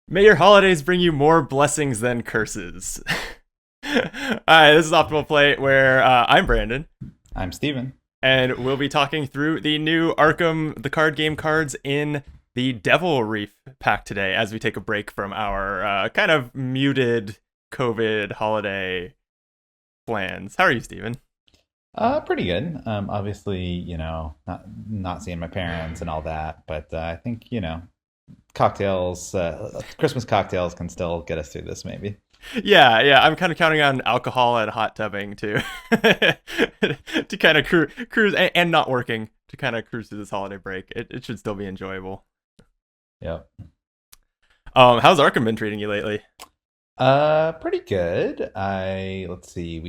May your holidays bring you more blessings than curses. Hi, this is Optimal Play, where I'm Brandon, I'm Steven. and we'll be talking through the new Arkham, the card game cards in the Devil Reef pack today as we take a break from our kind of muted COVID holiday plans. How are you, Steven? Pretty good. Obviously, not seeing my parents and all that, but I think cocktails, Christmas cocktails can still get us through this, maybe. Yeah, I'm kind of counting on alcohol and hot tubbing to to kind of cruise and not working to kind of cruise through this holiday break. It should still be enjoyable. Yep. How's Arkham been treating you lately? Pretty good. Let's see.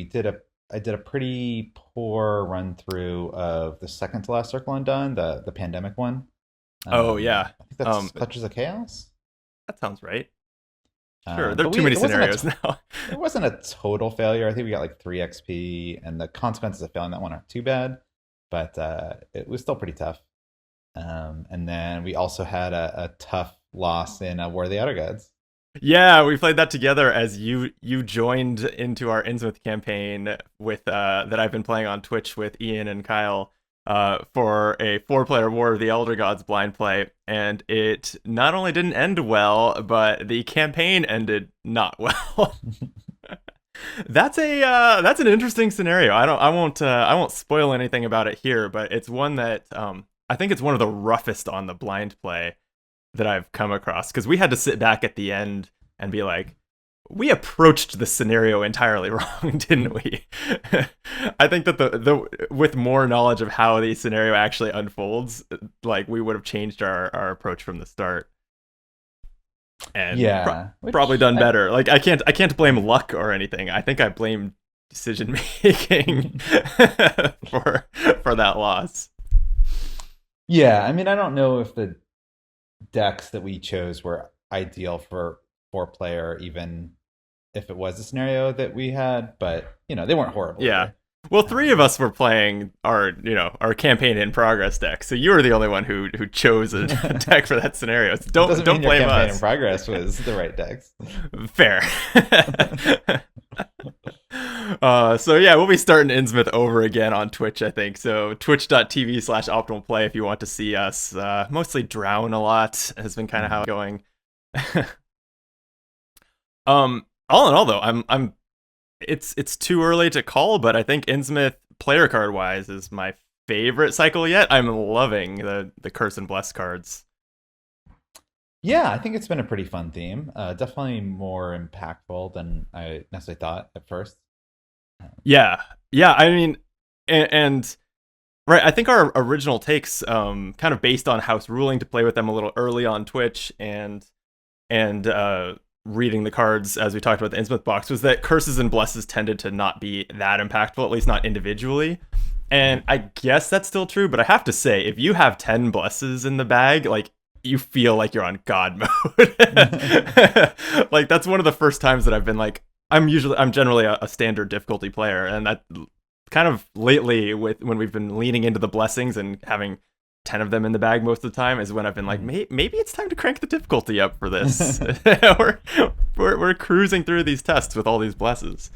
I did a pretty poor run through of the second to last circle undone, the pandemic one. Oh yeah, I think that's um, Clutches of Chaos. that sounds right. Sure, there are But too many it wasn't scenarios now. it wasn't a total failure. I think we got like 3 XP, and the consequences of failing that one aren't too bad, but it was still pretty tough. And then we also had a tough loss in War of the Outer Gods. Yeah, we played that together as you joined into our Innsmouth campaign with that I've been playing on Twitch with Ian and Kyle for a 4-player War of the Elder Gods blind play, and it not only didn't end well, but the campaign ended not well. That's an interesting scenario. I won't spoil anything about it here, but it's one that I think it's one of the roughest on the blind play that I've come across, because we had to sit back at the end and be like, we approached the scenario entirely wrong, didn't we? I think that the with more knowledge of how the scenario actually unfolds, like we would have changed our approach from the start and Yeah, probably which done better. Like I can't blame luck or anything. I think I blame decision making for for that loss. yeah. I mean, I don't know if the decks that we chose were ideal for 4-player, even if it was a scenario that we had, but they weren't horrible Yeah. either. Well, three of Um, us were playing our campaign in progress deck, so you were the only one who chose a deck for that scenario. So don't doesn't don't mean your blame campaign in us. progress was the right decks. Fair. So yeah, we'll be starting Innsmouth over again on Twitch, I think. So twitch.tv/optimal play if you want to see us mostly drown a lot has been kind of how Mhm. it's going. All in all though, I'm it's too early to call, but I think Innsmouth player card wise is my favorite cycle yet. I'm loving the Curse and Bless cards. Yeah, I think it's been a pretty fun theme. Definitely more impactful than I necessarily thought at first. Yeah, yeah. I mean, and right. I think our original takes, kind of based on House ruling to play with them a little early on Twitch and reading the cards as we talked about the Innsmouth box, was that curses and blesses tended to not be that impactful, at least not individually. And I guess that's still true, but I have to say, if you have 10 blesses in the bag, like you feel like you're on God mode. Like that's one of the first times that I've been like, I'm generally a standard difficulty player, and that kind of lately with when we've been leaning into the blessings and having 10 of them in the bag most of the time is when I've been like, maybe it's time to crank the difficulty up for this. we're, we're cruising through these tests with all these blesses.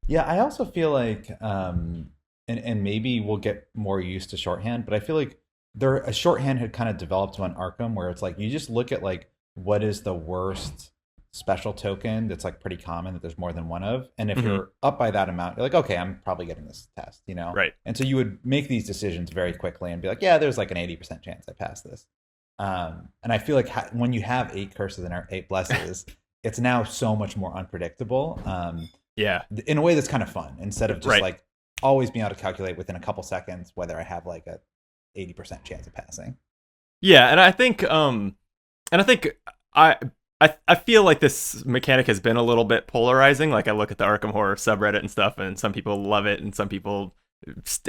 Yeah, I also feel like, and maybe we'll get more used to shorthand, but I feel like a shorthand had kind of developed on Arkham, where it's like you just look at like what is the worst special token that's like pretty common that there's more than one of, and if Hmm. you're up by that amount, you're like, okay, I'm probably getting this test. Right. And so you would make these decisions very quickly and be like, yeah, there's like an 80% chance I pass this. And I feel like when you have 8 curses and 8 blesses, it's now so much more unpredictable. Yeah. In a way that's kind of fun, instead of just Right. like always being able to calculate within a couple seconds whether I have like a 80% chance of passing. Yeah, and I think I I feel like this mechanic has been a little bit polarizing. Like I look at the Arkham Horror subreddit and stuff, and some people love it, and some people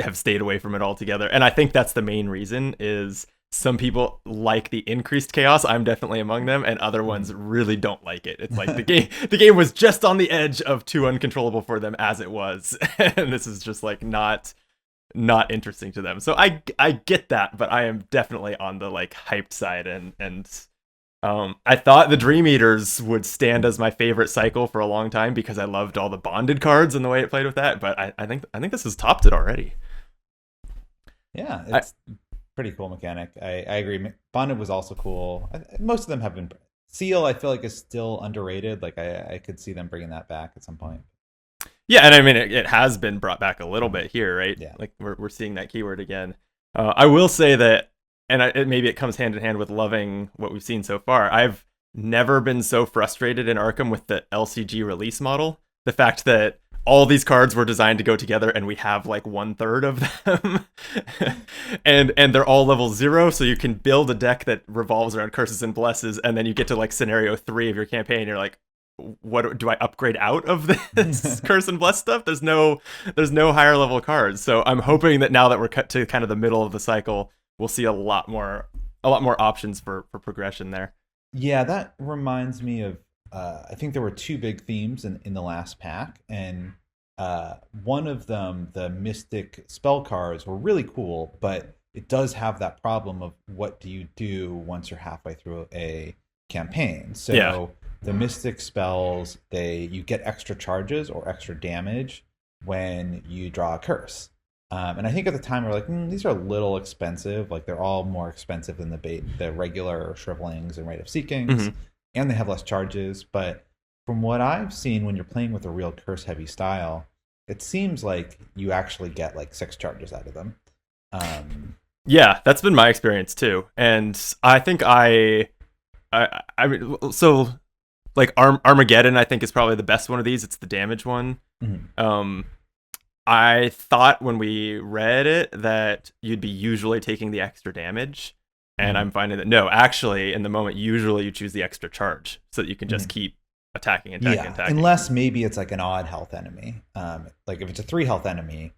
have stayed away from it altogether. And I think that's the main reason is some people like the increased chaos. I'm definitely among them, and other ones really don't like it. It's like the game was just on the edge of too uncontrollable for them as it was, and this is just like not interesting to them. So I get that, but I am definitely on the like hyped side and I thought the Dream Eaters would stand as my favorite cycle for a long time because I loved all the bonded cards and the way it played with that. But I think this has topped it already. Yeah, I, it's pretty cool mechanic. I agree. Bonded was also cool. Most of them have been. Seal, I feel like, is still underrated. Like I could see them bringing that back at some point. yeah, and I mean it has been brought back a little bit here, right? Yeah. Like we're seeing that keyword again. I will say that, and maybe it comes hand in hand with loving what we've seen so far. I've never been so frustrated in Arkham with the LCG release model. The fact that all these cards were designed to go together and we have like 1/3 of them. and they're all level 0, so you can build a deck that revolves around curses and blesses, and then you get to like scenario 3 of your campaign, you're like, what do I upgrade out of this curse and bless stuff? There's no higher level cards. So I'm hoping that now that we're cut to kind of the middle of the cycle, we'll see a lot more options for progression there. Yeah, that reminds me of. I think there were two big themes in the last pack, and one of them, the Mystic spell cards, were really cool, but it does have that problem of what do you do once you're halfway through a campaign. So Yeah. the Mystic spells, you get extra charges or extra damage when you draw a curse. And I think at the time we were like, these are a little expensive. Like they're all more expensive than the regular Shrivelings and Rite of Seekings, and they have less charges. But from what I've seen, when you're playing with a real curse heavy style, it seems like you actually get like 6 charges out of them. Yeah, that's been my experience too, and I think so like Armageddon, I think, is probably the best one of these. It's the damage one. Mm-hmm. I thought when we read it that you'd be usually taking the extra damage, and I'm finding that no, actually, in the moment, usually you choose the extra charge so that you can just keep attacking. Unless maybe it's like an odd health enemy. Like if it's a 3 health enemy,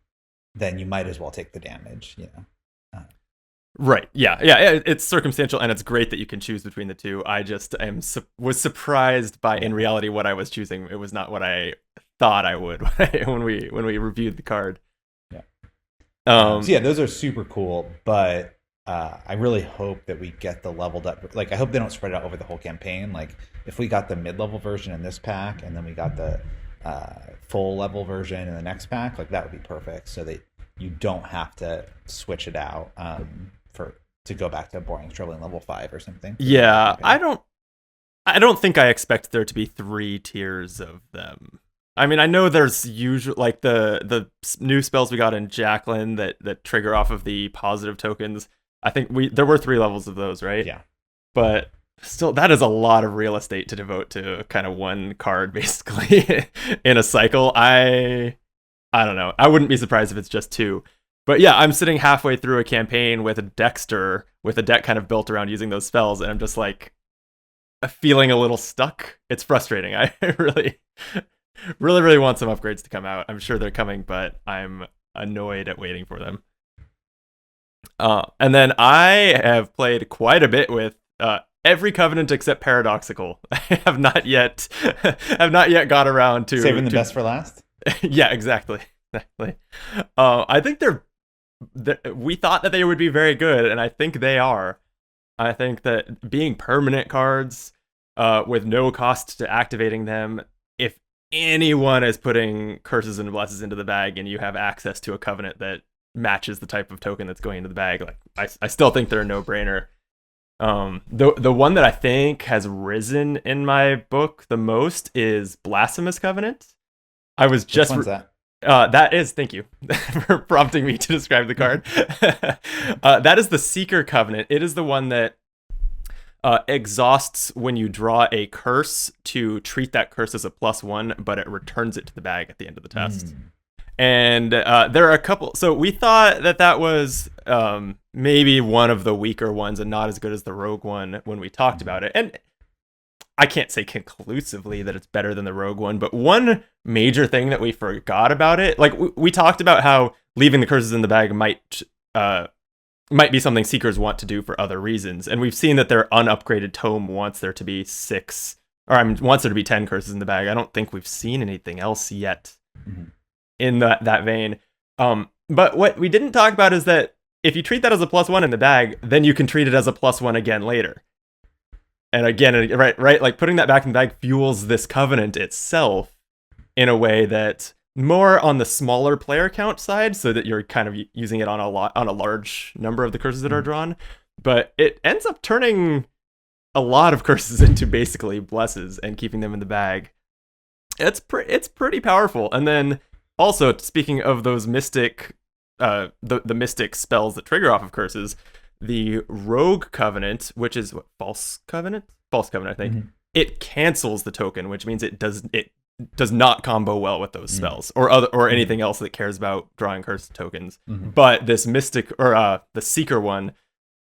then you might as well take the damage. Right. Yeah. It's circumstantial, and it's great that you can choose between the two. I just was surprised by, in reality, what I was choosing. It was not what I thought I would when we reviewed the card. Yeah. So yeah, those are super cool, but I really hope that we get the leveled up. Like I hope they don't spread it out over the whole campaign. Like if we got the mid-level version in this pack, and then we got the full level version in the next pack, like that would be perfect. So that you don't have to switch it out to go back to a boring Shriveling level 5 or something. Yeah, I don't think I expect there to be 3 tiers of them. I mean, I know there's usually like the new spells we got in Jacqueline that trigger off of the positive tokens. I think there were 3 levels of those, right? Yeah. But still, that is a lot of real estate to devote to kind of one card, basically, in a cycle. I don't know. I wouldn't be surprised if it's just 2. But yeah, I'm sitting halfway through a campaign with a Dexter, with a deck kind of built around using those spells, and I'm just like feeling a little stuck. It's frustrating. I really, really, really want some upgrades to come out. I'm sure they're coming, but I'm annoyed at waiting for them. And then I have played quite a bit with every Covenant except Paradoxical. I have not yet got around to saving the best for last. Yeah, exactly. I think we thought that they would be very good, and I think they are. I think that being permanent cards with no cost to activating them, if anyone is putting curses and blesses into the bag and you have access to a Covenant that matches the type of token that's going into the bag, like I still think they're a no-brainer. The one that I think has risen in my book the most is Blasphemous Covenant. I was just... Which one's that? That is, thank you for prompting me to describe the card. That is the Seeker Covenant. It is the one that exhausts when you draw a curse to treat that curse as a +1, but it returns it to the bag at the end of the test. And there are a couple. So we thought that was maybe one of the weaker ones and not as good as the Rogue one when we talked about it. And I can't say conclusively that it's better than the Rogue one, but one major thing that we forgot about it, like we talked about how leaving the curses in the bag might be something Seekers want to do for other reasons, and we've seen that their unupgraded tome wants there to be 6, or wants there to be 10 curses in the bag. I don't think we've seen anything else yet in that vein. But what we didn't talk about is that if you treat that as a +1 in the bag, then you can treat it as a +1 again later. And again, right, like putting that back in the bag fuels this covenant itself in a way that more on the smaller player count side, so that you're kind of using it on a large number of the curses that are drawn, but it ends up turning a lot of curses into basically blesses and keeping them in the bag. It's pretty powerful. And then also, speaking of those mystic, the mystic spells that trigger off of curses, the Rogue Covenant, which is what, False Covenant, I think, it cancels the token, which means it does not combo well with those spells or anything else that cares about drawing cursed tokens. But this mystic or the Seeker one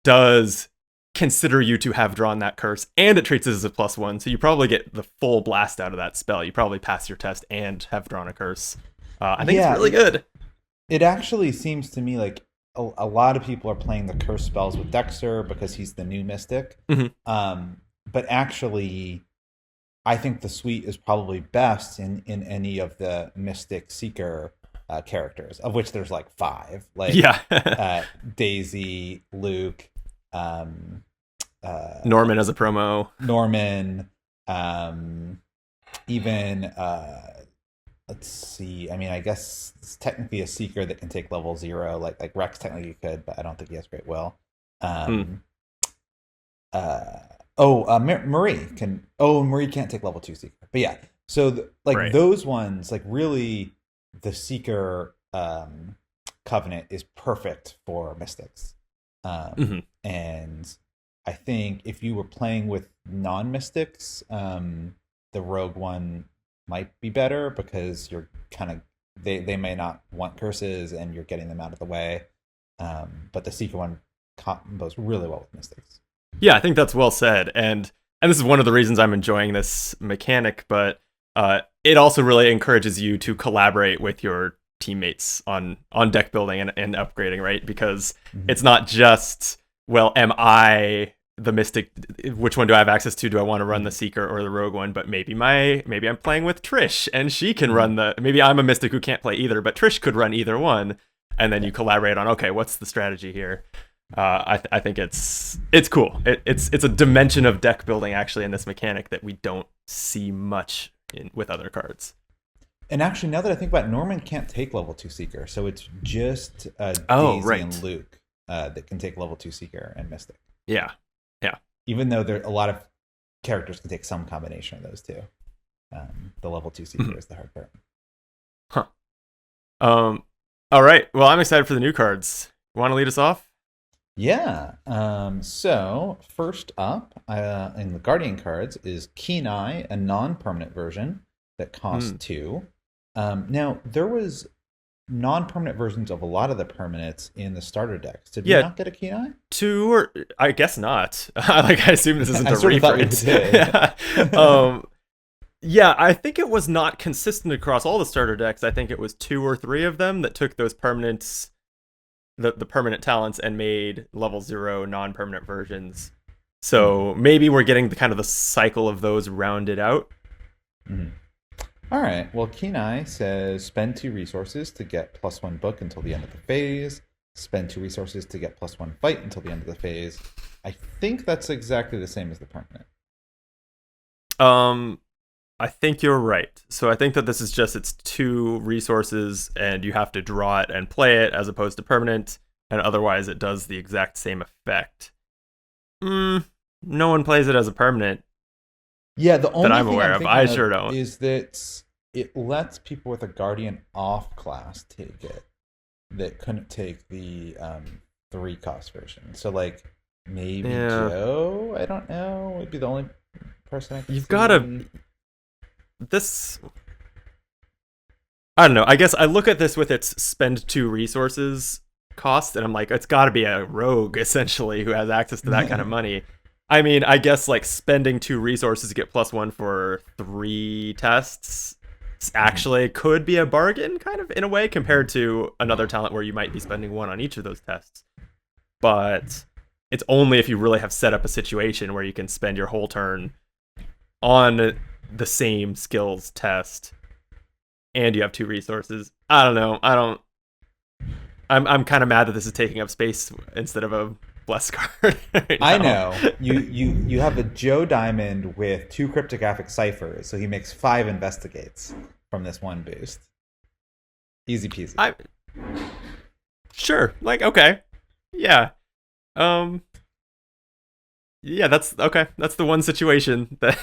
does consider you to have drawn that curse, and it treats it as a +1, so you probably get the full blast out of that spell. You probably pass your test and have drawn a curse. I think it's really good. It actually seems to me like a lot of people are playing the curse spells with Dexter because he's the new mystic. But actually, I think the suite is probably best in any of the mystic Seeker characters, of which there's like 5. Like Daisy, Luke, Norman as a promo. Norman, even let's see. I mean, I guess it's technically a Seeker that can take level 0. Like Rex technically could, but I don't think he has great will. Marie can. Oh, Marie can't take level 2 Seeker. But yeah, so those ones, like really, the Seeker covenant is perfect for mystics. And I think if you were playing with non-mystics, the Rogue one might be better because you're kind of they may not want curses and you're getting them out of the way. But the Seeker one combos really well with mystics. Yeah, I think that's well said, and this is one of the reasons I'm enjoying this mechanic. But it also really encourages you to collaborate with your teammates on deck building and upgrading, right? Because it's not just, well, am I the mystic? Which one do I have access to? Do I want to run the Seeker or the Rogue one? But maybe I'm playing with Trish and she can run maybe I'm a mystic who can't play either, but Trish could run either one, and then you collaborate on, okay, what's the strategy here? I think it's cool. It's a dimension of deck building actually in this mechanic that we don't see much with other cards. And actually, now that I think about it, Norman can't take level 2 Seeker, so it's just Daisy and Luke that can take level 2 Seeker and Mystic. Yeah. Even though a lot of characters can take some combination of those two. The level 2 Seeker is the hard part. All right. Well, I'm excited for the new cards. You want to lead us off? Yeah. So first up in the Guardian cards is Keen Eye, a non-permanent version that costs 2. Now there was non-permanent versions of a lot of the permanents in the starter decks. Did we not get a Keen Eye? 2, or I guess not. I assume this isn't a reprint. Yeah, I think it was not consistent across all the starter decks. I think it was 2 or 3 of them that took those permanents, the permanent talents, and made level 0 non-permanent versions. So maybe we're getting the cycle of those rounded out. All right. Well, Keen Eye says spend 2 resources to get +1 book until the end of the phase. Spend 2 resources to get +1 fight until the end of the phase. I think that's exactly the same as the permanent. I think you're right. So I think that this is just, it's 2 resources and you have to draw it and play it as opposed to permanent, and otherwise it does the exact same effect. No one plays it as a permanent. Yeah, the only that I'm thing aware of. I sure don't. Is that it lets people with a Guardian off class take it that couldn't take the 3 cost version. So like maybe Joe, I don't know, would be the only person I can You've got to this. I don't know. I guess I look at this with its spend 2 resources cost, and I'm like, it's got to be a rogue essentially who has access to that kind of money. I mean, I guess like spending 2 resources to get +1 for 3 tests actually could be a bargain, kind of, in a way, compared to another talent where you might be spending 1 on each of those tests. But it's only if you really have set up a situation where you can spend your whole turn on the same skills test and you have 2 resources. I don't know. I'm kind of mad that this is taking up space instead of a bless card right I now. know. You have a Joe Diamond with 2 cryptographic ciphers, so he makes 5 investigates from this one boost. Easy peasy. Sure. Like, okay. Yeah. Yeah, that's okay. That's the one situation that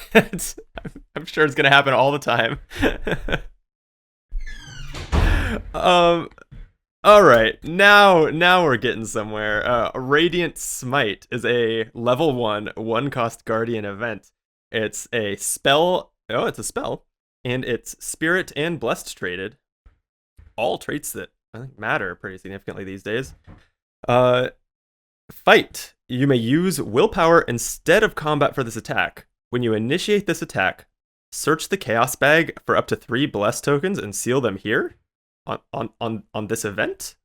I'm sure it's gonna happen all the time. um all right. Now we're getting somewhere. Radiant Smite is a level 1 cost guardian event. It's a spell. Oh, it's a spell. And it's spirit and blessed traded. All traits that I think matter pretty significantly these days. Fight. You may use willpower instead of combat for this attack. When you initiate this attack, search the chaos bag for up to 3 blessed tokens and seal them here on this event.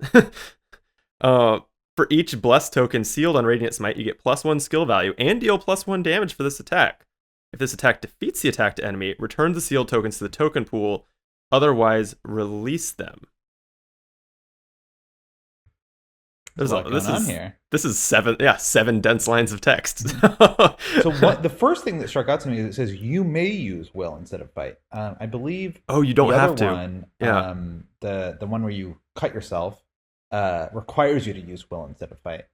For each blessed token sealed on Radiant Smite, you get +1 skill value and deal +1 damage for this attack. If this attack defeats the attacked enemy, return the sealed tokens to the token pool. Otherwise, release them. There's a lot going on here. This is 7 dense lines of text. So the first thing that struck out to me is it says you may use will instead of fight. I believe. Oh, you don't have to. One, the one where you cut yourself requires you to use will instead of fight.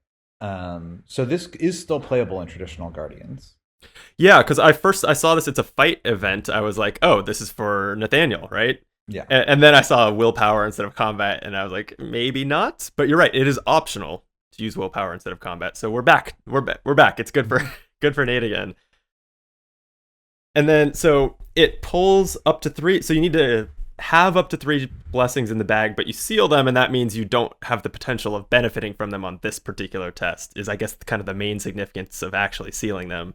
So this is still playable in traditional Guardians. Yeah, because I saw this. It's a fight event. I was like, oh, this is for Nathaniel, right? Yeah. And then I saw willpower instead of combat, and I was like, maybe not. But you're right. It is optional to use willpower instead of combat. So we're back. We're back. It's good for Nate again. And then so it pulls up to 3. So you need to have up to 3 blessings in the bag, but you seal them, and that means you don't have the potential of benefiting from them on this particular test. Is I guess kind of the main significance of actually sealing them.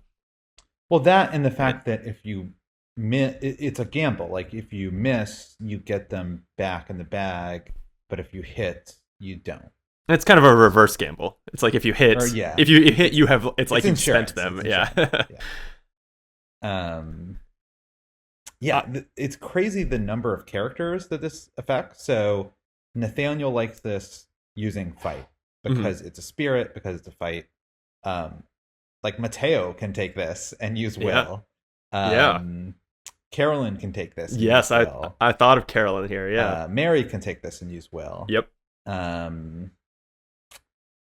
Well, that and the fact that if you miss, it's a gamble. Like if you miss, you get them back in the bag, but if you hit, you don't. It's kind of a reverse gamble. It's like if you hit, if you hit, you have. It's like you've spent them. It's crazy the number of characters that this affects. So Nathaniel likes this using fight because it's a spirit, because it's a fight. Like Mateo can take this and use will. Carolyn can take this. Yes, I thought of Carolyn here. Yeah, Mary can take this and use will. Yep.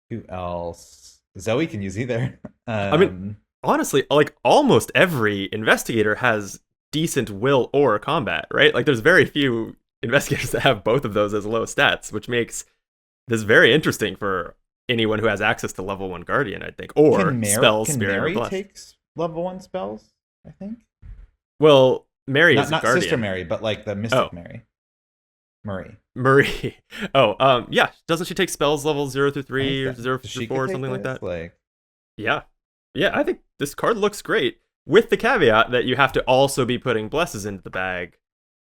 Who else? Zoe can use either. I mean, honestly, like almost every investigator has decent will or combat, right? Like there's very few investigators that have both of those as low stats, which makes this very interesting for anyone who has access to level 1 Guardian, I think, or spells, spirit, Mary or bless. takes level 1 spells, I think. Well, Mary is not Guardian. Sister Mary, but like the Mystic Mary. Marie. Oh, yeah. Doesn't she take spells level 0 through 3 or 0 through 4 or something like that? Yeah. I think this card looks great, with the caveat that you have to also be putting blesses into the bag,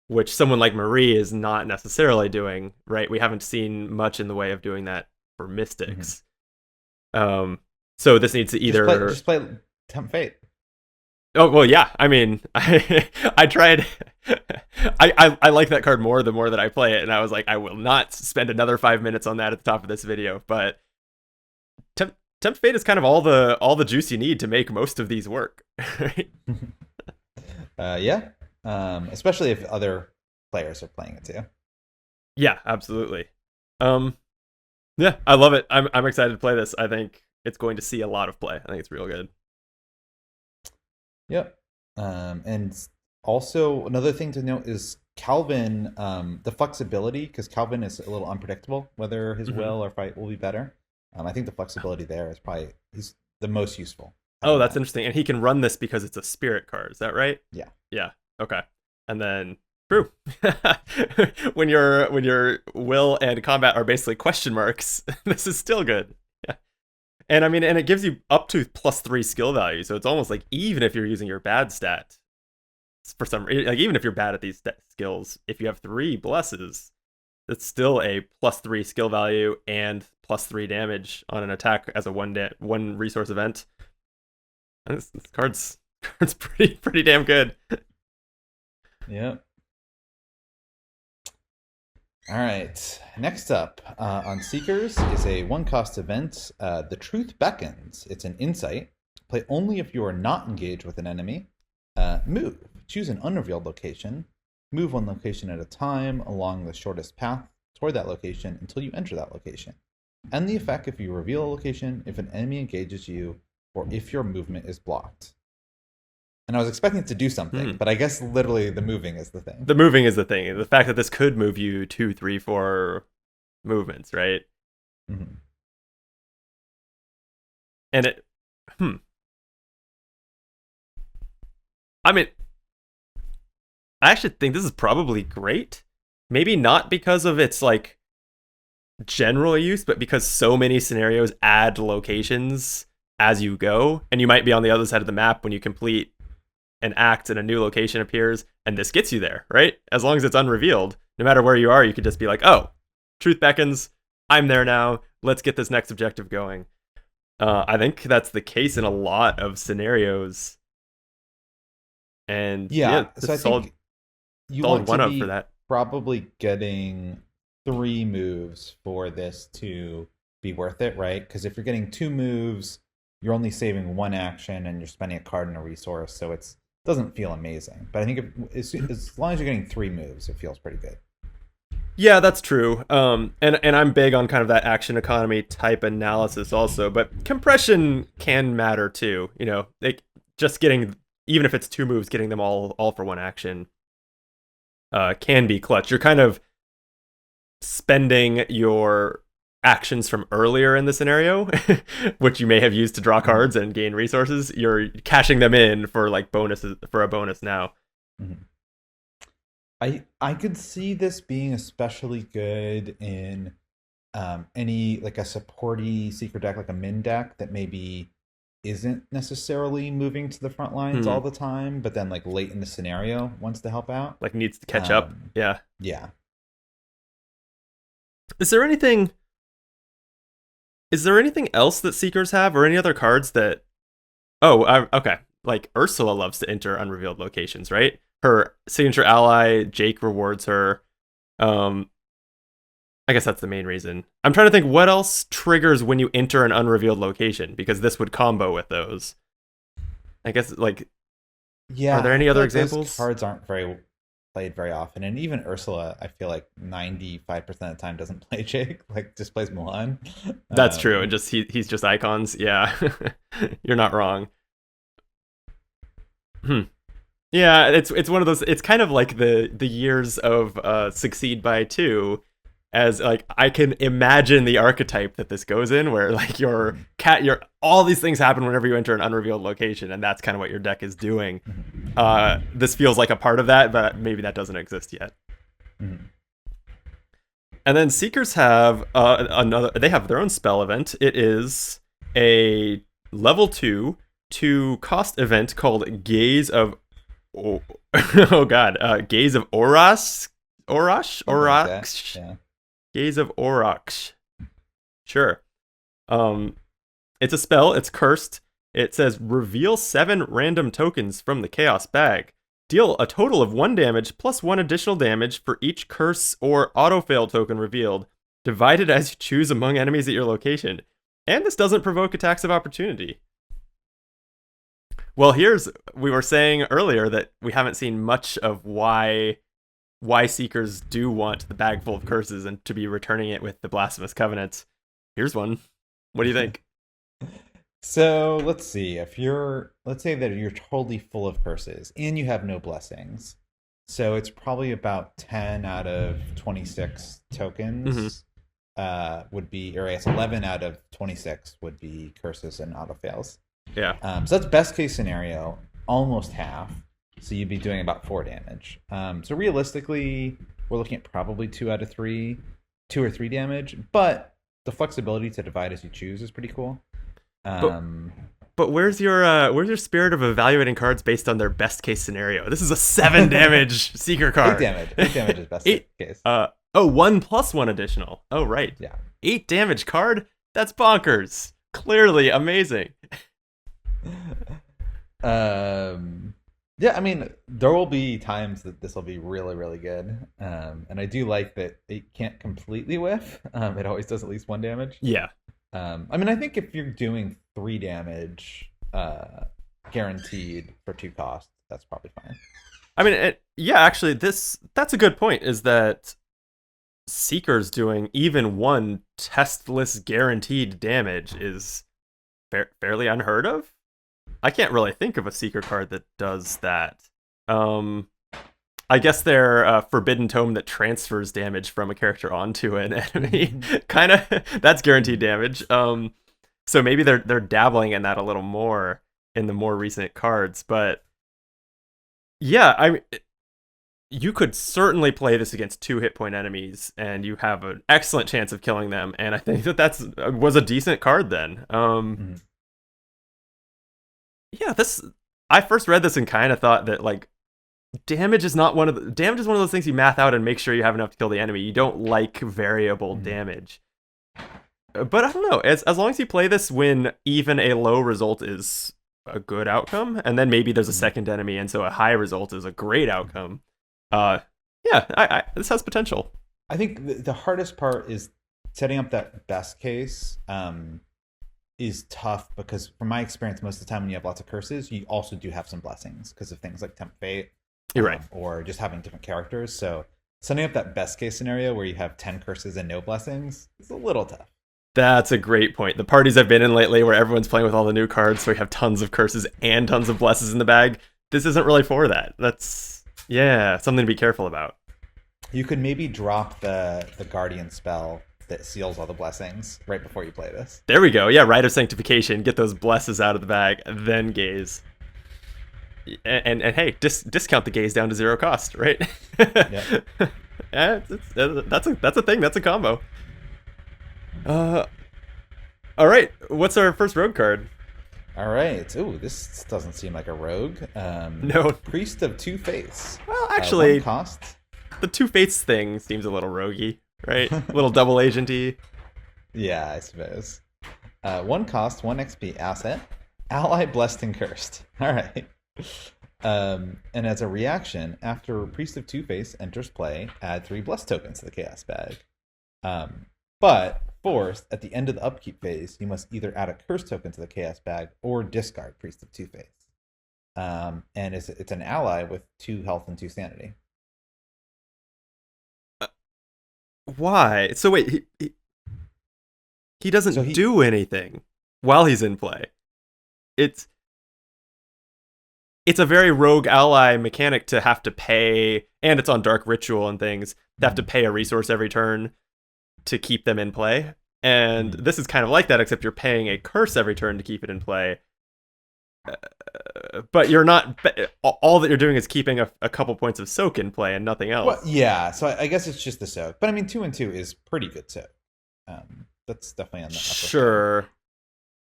which someone like Marie is not necessarily doing, right? We haven't seen much in the way of doing that for Mystics. So this needs to either... Just play Tempt Fate. Oh, well, yeah. I mean, I tried... I like that card more the more that I play it, and I was like, I will not spend another 5 minutes on that at the top of this video, but Tempt Fate is kind of all the juice you need to make most of these work. Especially if other players are playing it too. Yeah, absolutely. Yeah, I love it. I'm excited to play this. I think it's going to see a lot of play. I think it's real good. Yep. And also another thing to note is Calvin, the flexibility, because Calvin is a little unpredictable whether his will or fight will be better. I think the flexibility there is probably he's the most useful. Oh, that's interesting. And he can run this because it's a spirit card. Is that right? Yeah. Yeah. Okay. And then true. when your will and combat are basically question marks, this is still good. Yeah. And I mean, and it gives you up to +3 skill value. So it's almost like even if you're using your bad stat for some, like even if you're bad at these skills, if you have 3 blesses, it's still a +3 skill value and +3 damage on an attack as a one resource event. And this card's pretty damn good. Yeah. All right. Next up on Seekers is a one-cost event, the Truth Beckons. It's an insight. Play only if you are not engaged with an enemy. Move. Choose an unrevealed location. Move one location at a time along the shortest path toward that location until you enter that location. End the effect if you reveal a location, if an enemy engages you, or if your movement is blocked. And I was expecting it to do something, but I guess literally the moving is the thing. The moving is the thing. The fact that this could move you 2, 3, 4 movements, right? Mm-hmm. And it, I mean, I actually think this is probably great. Maybe not because of its like general use, but because so many scenarios add locations as you go, and you might be on the other side of the map when you complete an act and a new location appears, and this gets you there, right? As long as it's unrevealed, no matter where you are, you could just be like, oh, Truth Beckons, I'm there now, let's get this next objective going. I think that's the case in a lot of scenarios. And yeah so I think you want to be for that. Probably getting 3 moves for this to be worth it, right? Because if you're getting 2 moves, you're only saving 1 action and you're spending a card and a resource, so it doesn't feel amazing. But I think as long as you're getting 3 moves, it feels pretty good. Yeah, that's true. And I'm big on kind of that action economy type analysis also, but compression can matter too. You know, like just getting, even if it's 2 moves, getting them all for 1 action can be clutch. You're kind of spending your actions from earlier in the scenario, which you may have used to draw cards and gain resources. You're cashing them in for like bonuses, for a bonus now. Mm-hmm. I could see this being especially good in any like a supporty secret deck, like a min deck that maybe isn't necessarily moving to the front lines all the time, but then like late in the scenario wants to help out, like needs to catch up. Yeah. Is there anything else that Seekers have, or any other cards that? Okay. Like Ursula loves to enter unrevealed locations, right? Her signature ally, Jake, rewards her. I guess that's the main reason. I'm trying to think what else triggers when you enter an unrevealed location, because this would combo with those. I guess, like, yeah. Are there any other examples? Those cards aren't played very often, and even Ursula, I feel like 95% of the time doesn't play Jake. Like, just plays Milan. That's true, and just he's just icons. Yeah, you're not wrong. Yeah, it's one of those. It's kind of like the years of Succeed by 2, as like I can imagine the archetype that this goes in, where like your all these things happen whenever you enter an unrevealed location, and that's kind of what your deck is doing. This feels like a part of that, but maybe that doesn't exist yet. And then Seekers have they have their own spell event. It is a level 2 cost event called Gaze of Gaze of Ouraxsh. Yeah. Gaze of Ouraxsh. Sure. It's a spell. It's cursed. It says reveal 7 random tokens from the Chaos bag. Deal a total of 1 damage plus 1 additional damage for each curse or auto-fail token revealed, divided as you choose among enemies at your location. And this doesn't provoke attacks of opportunity. Well, we were saying earlier that we haven't seen much of why Seekers do want the bag full of curses and to be returning it with the Blasphemous Covenant. Here's one. What do you think? So let's see. Let's say that you're totally full of curses and you have no blessings. So it's probably about 10 out of 26 tokens would be, or I guess 11 out of 26 would be curses and auto fails. Yeah. So that's best case scenario, almost half. So you'd be doing about 4 damage. So realistically, we're looking at probably 2 or 3 damage. But the flexibility to divide as you choose is pretty cool. But where's your spirit of evaluating cards based on their best case scenario? This is a 7 damage Seeker card. 8 damage is best case. 1 plus 1 additional. Oh, right. Yeah. 8 damage card? That's bonkers. Clearly amazing. Yeah, I mean, there will be times that this will be really, really good. And I do like that it can't completely whiff. It always does at least 1 damage. Yeah. I mean, I think if you're doing 3 damage guaranteed for 2 costs, that's probably fine. I mean, yeah, actually, that's a good point. Is that Seeker's doing even one testless guaranteed damage is fairly unheard of. I can't really think of a Seeker card that does that. I guess their Forbidden Tome that transfers damage from a character onto an enemy, kind of that's guaranteed damage. So maybe they're dabbling in that a little more in the more recent cards, but yeah, you could certainly play this against 2 hit point enemies, and you have an excellent chance of killing them. And I think that was a decent card then. Yeah, I first read this and kind of thought that like damage is one of those things you math out and make sure you have enough to kill the enemy. You don't like variable damage. But I don't know. As long as you play this when even a low result is a good outcome, and then maybe there's a second enemy, and so a high result is a great outcome. Yeah, this has potential. I think the hardest part is setting up that best case. Is tough because from my experience, most of the time when you have lots of curses, you also do have some blessings because of things like Tempt Fate. You're right. Or just having different characters. So setting up that best case scenario where you have 10 curses and no blessings is a little tough. That's a great point. The parties I've been in lately where everyone's playing with all the new cards, so we have tons of curses and tons of blesses in the bag, this isn't really for that. That's, yeah, something to be careful about. You could maybe drop the Guardian spell that seals all the blessings right before you play this. There we go. Yeah, Rite of Sanctification. Get those blesses out of the bag, then gaze. And hey, discount the gaze down to 0 cost, right? Yeah. Yeah, that's a thing. That's a combo. All right. What's our first rogue card? All right. Ooh, this doesn't seem like a rogue. No. Priest of Two Fates. Well, actually, 1 cost. The Two Fates thing seems a little roguey, right? A little double agenty. Yeah, I suppose. 1 cost, 1 XP asset. Ally blessed and cursed. All right. And as a reaction, after Priest of Two-Face enters play, add 3 blessed tokens to the Chaos bag. But forced, at the end of the upkeep phase, you must either add a curse token to the Chaos bag or discard Priest of Two-Face. And it's an ally with 2 health and 2 sanity. Why? So wait, he doesn't do anything while he's in play. It's a very rogue ally mechanic to have to pay, and it's on Dark Ritual and things, to have to pay a resource every turn to keep them in play. And this is kind of like that, except you're paying a curse every turn to keep it in play. But you're not, all that you're doing is keeping a couple points of soak in play and nothing else. Well, yeah, so I guess it's just the soak. But I mean, 2 and 2 is pretty good soak. That's definitely on the upper Sure.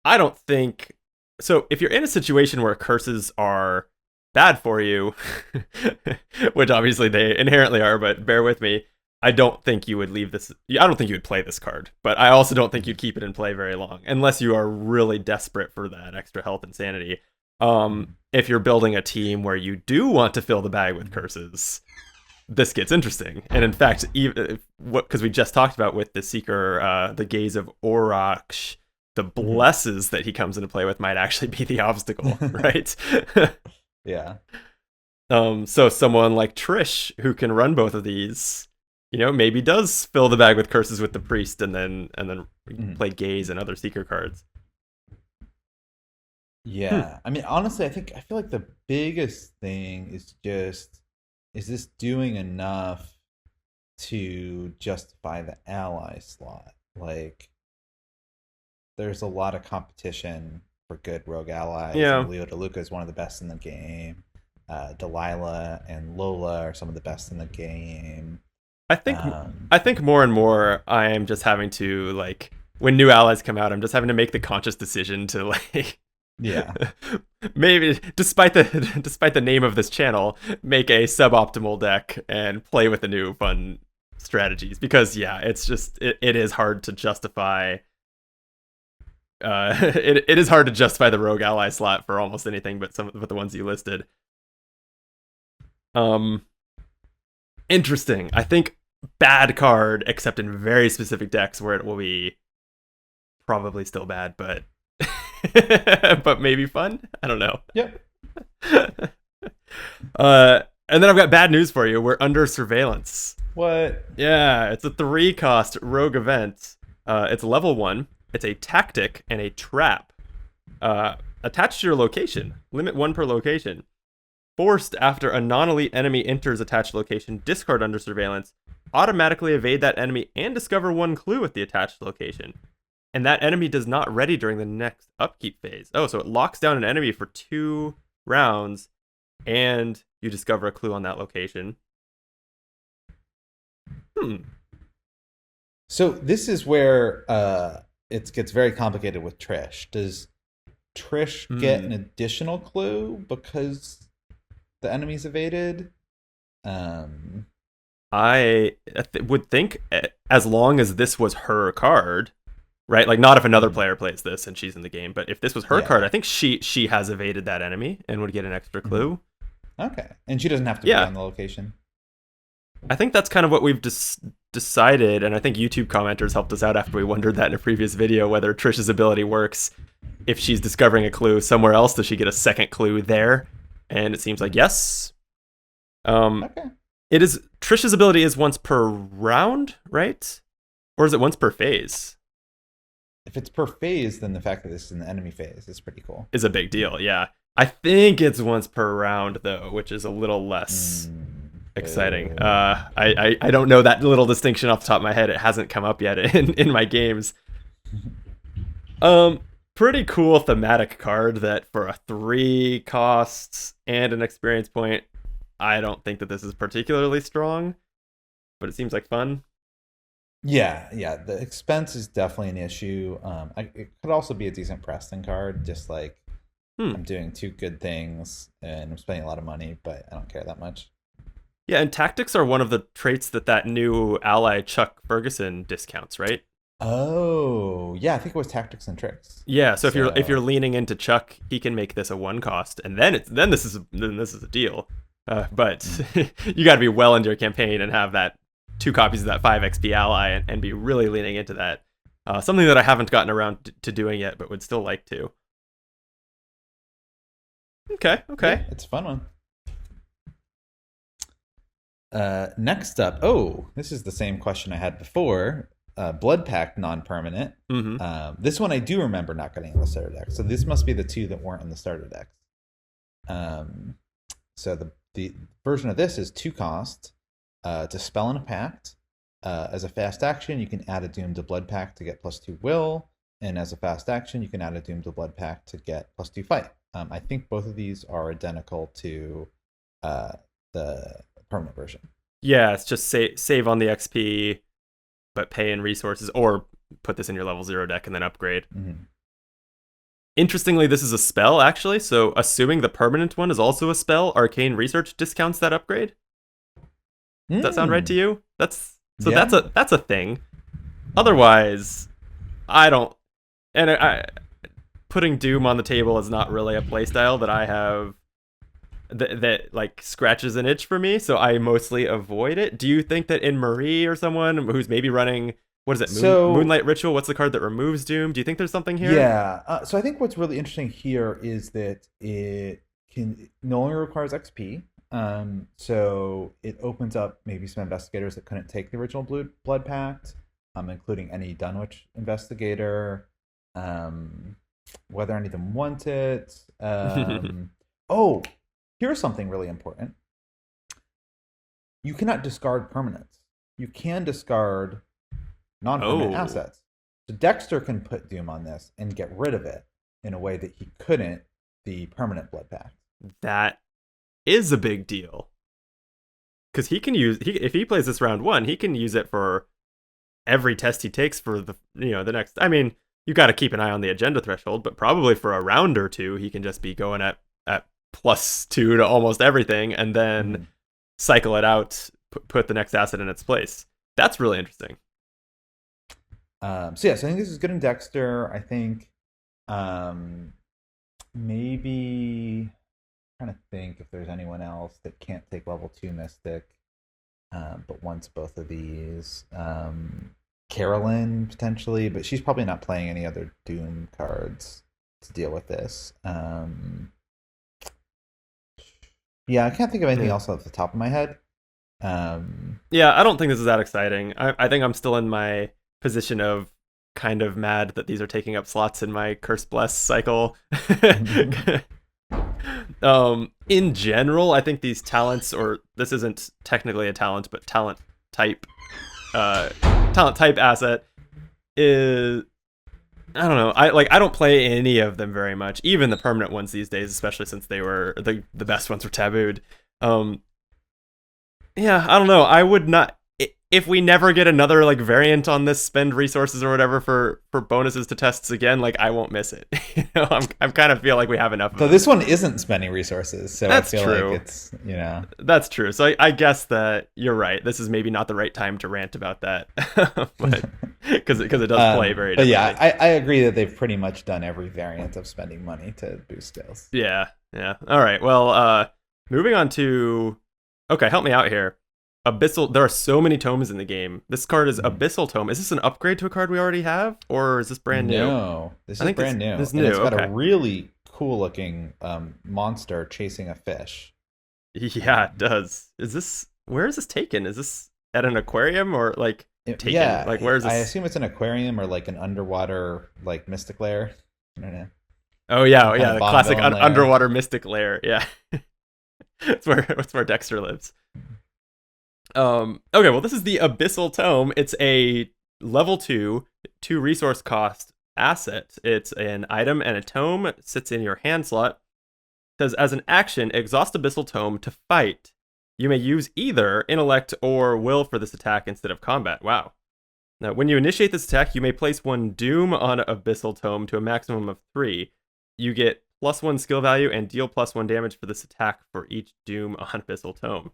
I don't think... So if you're in a situation where curses are bad for you, which obviously they inherently are, but bear with me, I don't think you would leave this... I don't think you would play this card, but I also don't think you'd keep it in play very long, unless you are really desperate for that extra health and sanity. If you're building a team where you do want to fill the bag with curses, this gets interesting. And in fact, because we just talked about with the Seeker, the Gaze of Ouraxsh, the blesses that he comes into play with might actually be the obstacle, right? Yeah. So someone like Trish, who can run both of these, maybe does fill the bag with curses with the priest, and then play Gaze and other Seeker cards. Yeah. I mean, honestly, I feel like the biggest thing is this doing enough to justify the ally slot? Like, there's a lot of competition for good rogue allies. Yeah. Leo DeLuca is one of the best in the game. Delilah and Lola are some of the best in the game. I think more and more I am just having to, like, when new allies come out, I'm just having to make the conscious decision to, like, yeah, maybe despite the name of this channel, make a suboptimal deck and play with the new fun strategies, because it's just it is hard to justify. It is hard to justify the rogue ally slot for almost anything but the ones you listed. Um, interesting. I think bad card, except in very specific decks where it will be probably still bad, but but maybe fun. I don't know. Yep. And then I've got bad news for you. We're under surveillance. What? Yeah, it's a 3-cost rogue event. It's level 1. It's a tactic and a trap. Attached to your location. Limit 1 per location. Forced after a non-elite enemy enters attached location, discard under surveillance. Automatically evade that enemy and discover 1 clue at the attached location. And that enemy does not ready during the next upkeep phase. Oh, so it locks down an enemy for 2 rounds, and you discover a clue on that location. So this is where it gets very complicated with Trish. Does Trish get an additional clue because the enemy's evaded? I would think as long as this was her card, right? Like, not if another player plays this and she's in the game, but if this was her card, I think she has evaded that enemy and would get an extra clue. Okay. And she doesn't have to be on the location. I think that's kind of what we've decided, and I think YouTube commenters helped us out after we wondered that in a previous video, whether Trish's ability works if she's discovering a clue somewhere else. Does she get a second clue there? And it seems like yes. Okay. It is Trish's ability is once per round, right? Or is it once per phase? If it's per phase, then the fact that this is in the enemy phase is pretty cool. Is a big deal, yeah. I think it's once per round though, which is a little less exciting. I don't know that little distinction off the top of my head. It hasn't come up yet in my games. Pretty cool thematic card that for a 3 costs and an experience point, I don't think that this is particularly strong, but it seems like fun. Yeah. The expense is definitely an issue. It could also be a decent Preston card, just like I'm doing 2 good things and I'm spending a lot of money, but I don't care that much. Yeah, and tactics are one of the traits that new ally Chuck Ferguson discounts, right? Oh, yeah, I think it was tactics and tricks. Yeah, so if you're leaning into Chuck, he can make this a 1 cost, and then this is a deal. But you got to be well into your campaign and have that 2 copies of that 5 XP ally and be really leaning into that. Something that I haven't gotten around to doing yet, but would still like to. Okay. Yeah, it's a fun one. Next up, this is the same question I had before. Blood Pact non-permanent. This one I do remember not getting in the starter deck. So this must be the 2 that weren't in the starter decks. So the version of this is 2 cost. To spell in a pact. As a fast action, you can add a Doom to Blood Pact to get +2 will. And as a fast action, you can add a Doom to Blood Pact to get +2 fight. I think both of these are identical to the permanent version. Yeah, it's just save on the XP, but pay in resources, or put this in your level 0 deck and then upgrade. Interestingly, this is a spell, actually, so assuming the permanent one is also a spell, Arcane Research discounts that upgrade. Does that sound right to you? That's a thing. Otherwise, I don't... And putting Doom on the table is not really a playstyle that I have that like scratches an itch for me, so I mostly avoid it. Do you think that in Marie or someone who's maybe running, what is it, Moonlight Ritual, what's the card that removes Doom? Do you think there's something here? Yeah, so I think what's really interesting here is that it no longer requires XP. So it opens up maybe some investigators that couldn't take the original Blood Pact, including any Dunwich investigator, whether any of them want it. Here's something really important. You cannot discard permanents. You can discard non-permanent assets. So Dexter can put Doom on this and get rid of it in a way that he couldn't the permanent Blood Pact. That is a big deal. Because he can use, if he plays this round 1, he can use it for every test he takes for the next. I mean, you got to keep an eye on the agenda threshold, but probably for a round or 2, he can just be going at +2 to almost everything, and then cycle it out, put the next asset in its place. That's really interesting. So I think this is good in Dexter. I think maybe trying to think if there's anyone else that can't take level 2 Mystic, but wants both of these. Carolyn, potentially, but she's probably not playing any other Doom cards to deal with this. Yeah, I can't think of anything else off the top of my head. Yeah, I don't think this is that exciting. I think I'm still in my position of kind of mad that these are taking up slots in my Curse Bless cycle. In general, I think these talents, or this isn't technically a talent, but talent type asset is, I don't know. I don't play any of them very much, even the permanent ones these days, especially since they were the best ones were tabooed. Yeah, I don't know. I would not, if we never get another like variant on this spend resources or whatever for bonuses to tests again, like I won't miss it. I'm kind of feel like we have enough. So this one isn't spending reresources, so that's I feel true. like it's That's true. So I guess that you're right. This is maybe not the right time to rant about that, but because it does play very. But yeah, I agree that they've pretty much done every variant of spending money to boost skills. Yeah. All right. Well, moving on to. Okay, help me out here. Abyssal. There are so many tomes in the game. This card is Abyssal Tome. Is this an upgrade to a card we already have, or is this brand new? No, this is brand new. This is new. And it's got a really cool looking monster chasing a fish. Yeah, it does. Where is this taken? Is this at an aquarium or like taken? Yeah, like where is this? I assume it's an aquarium or like an underwater like mystic lair. I don't know. Oh yeah, the classic underwater mystic lair. Yeah. That's where Dexter lives. Okay, well, this is the Abyssal Tome. It's a level 2 resource cost asset. It's an item and a tome. It sits in your hand slot. It says, as an action, exhaust Abyssal Tome to fight. You may use either intellect or will for this attack instead of combat. Wow. Now, when you initiate this attack, you may place 1 Doom on Abyssal Tome to a maximum of 3. You get +1 skill value and deal +1 damage for this attack for each Doom on Abyssal Tome.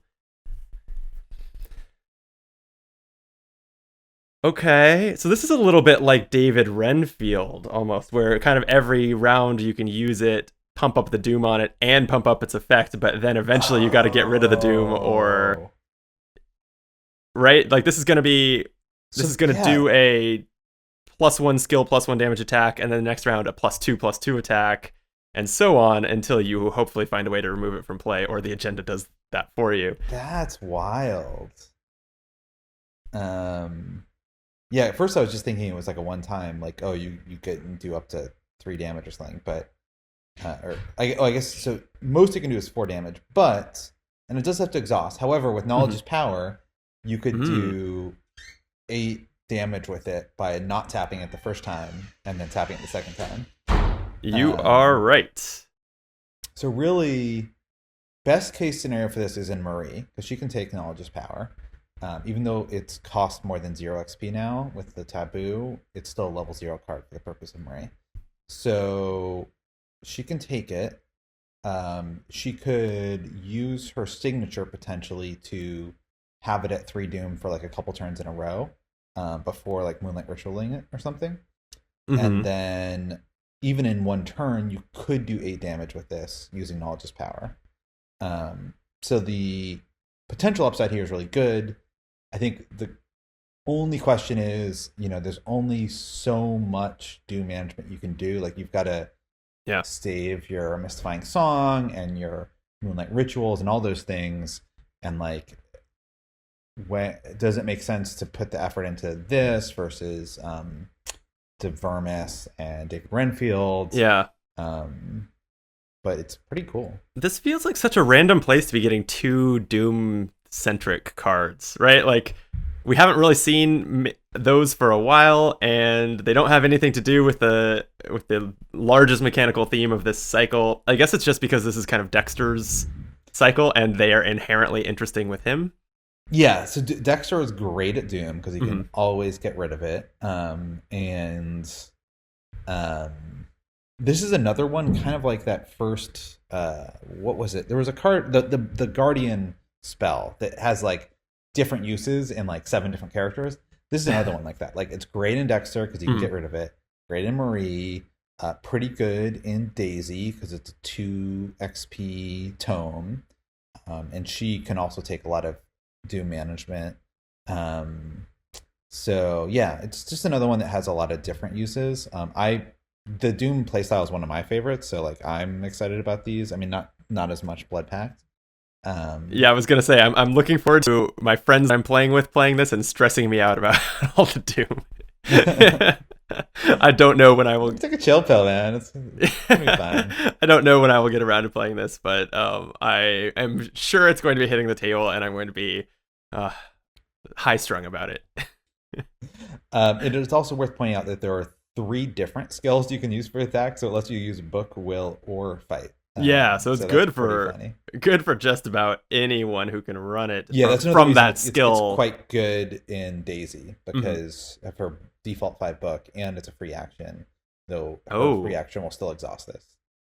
Okay, so this is a little bit like David Renfield, almost, where kind of every round you can use it, pump up the Doom on it, and pump up its effect, but then eventually you got to get rid of the Doom, or... Right? Like, this is going to be... This is going to do a +1 skill, +1 damage attack, and then the next round a +2/+2 attack, and so on until you hopefully find a way to remove it from play, or the agenda does that for you. That's wild. Yeah, at first I was just thinking it was like a one-time, like, oh, you can do up to 3 damage or something, but I guess so. Most it can do is 4 damage, and it does have to exhaust. However, with knowledge is power, you could do 8 damage with it by not tapping it the first time and then tapping it the second time. You are right. So really, best case scenario for this is in Marie, because she can take knowledge is power. Even though it's cost more than 0 XP now with the taboo, it's still a level 0 card for the purpose of Marie. So she can take it. She could use her signature potentially to have it at 3 Doom for like a couple turns in a row before like Moonlight Ritualing it or something. And then even in 1 turn, you could do 8 damage with this using Knowledge is Power. So the potential upside here is really good. I think the only question is, there's only so much Doom management you can do. Like, you've got to save your Mystifying Song and your Moonlight Rituals and all those things. And, like, does it make sense to put the effort into this versus to Vermis and David Renfield? Yeah. But it's pretty cool. This feels like such a random place to be getting 2 Doom-centric cards, right? Like, we haven't really seen those for a while, and they don't have anything to do with the largest mechanical theme of this cycle. I guess it's just because this is kind of Dexter's cycle, and they are inherently interesting with him. Yeah, so Dexter is great at Doom because he can always get rid of it. This is another one kind of like that first, what was it? There was a card, the Guardian spell that has like different uses in like 7 different characters. This is another one like that. Like, it's great in Dexter because you can get rid of it. Great in Marie. pretty good in Daisy because it's a 2 XP tome, and she can also take a lot of Doom management. So yeah, it's just another one that has a lot of different uses. The Doom playstyle is one of my favorites, so like I'm excited about these. I mean, not as much Blood Pact. Yeah, I was gonna say I'm looking forward to my friends I'm playing with playing this and stressing me out about all the Doom. I don't know when I will take a chill pill, man. It's gonna be fine. I don't know when I will get around to playing this, but I am sure it's going to be hitting the table, and I'm going to be high strung about it. It is also worth pointing out that there are 3 different skills you can use for attack, so it lets you use book, will, or fight. Yeah, so it's good for just about anyone who can run it. Yeah, that's from that skill. It's quite good in Daisy because of her default 5 book, and it's a free action. Though her free action will still exhaust this